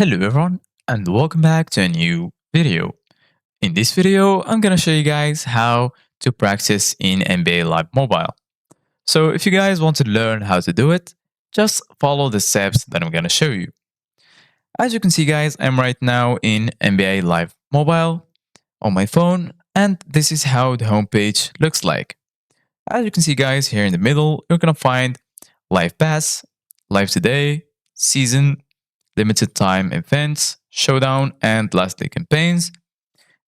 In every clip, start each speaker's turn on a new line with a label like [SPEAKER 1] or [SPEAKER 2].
[SPEAKER 1] Hello everyone and welcome back to a new video. In this video, I'm gonna show you guys how to practice in NBA Live Mobile. So if you guys want to learn how to do it, just follow the steps that I'm gonna show you. As you can see guys, I'm right now in NBA Live Mobile on my phone and this is how the homepage looks like. As you can see guys, here in the middle, you're gonna find Live Pass, Live Today, Season, limited time events, showdown, and lastly campaigns.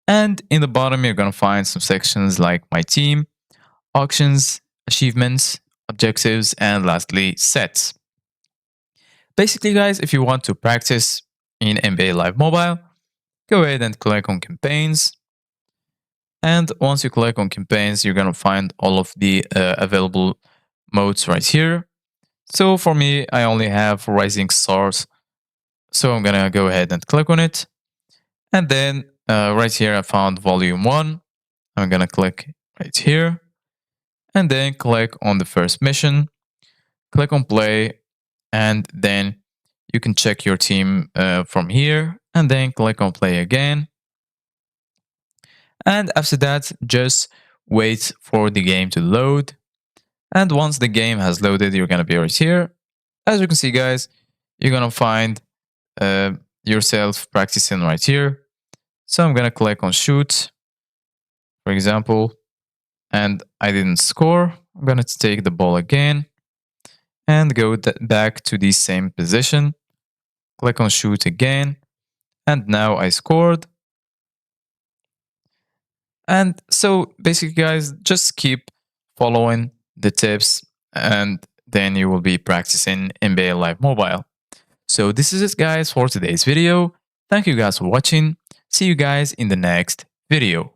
[SPEAKER 1] And in the bottom, you're going to find some sections like my team, auctions, achievements, objectives, and lastly sets. Basically, guys, if you want to practice in NBA Live Mobile, go ahead and click on campaigns. And once you click on campaigns, you're going to find all of the available modes right here. So for me, I only have Rising Stars. So I'm gonna go ahead and click on it. And then right here, I found volume 1. I'm gonna click right here. And then click on the first mission. Click on play. And then you can check your team from here. And then click on play again. And after that, just wait for the game to load. And once the game has loaded, you're gonna be right here. As you can see, guys, you're gonna find yourself practicing right here. So I'm gonna click on shoot, for example, and I didn't score. I'm gonna take the ball again and go back to the same position. Click on shoot again, and now I scored. And so basically, guys, just keep following the tips, and then you will be practicing NBA Live Mobile. So this is it, guys, for today's video. Thank you guys for watching. See you guys in the next video.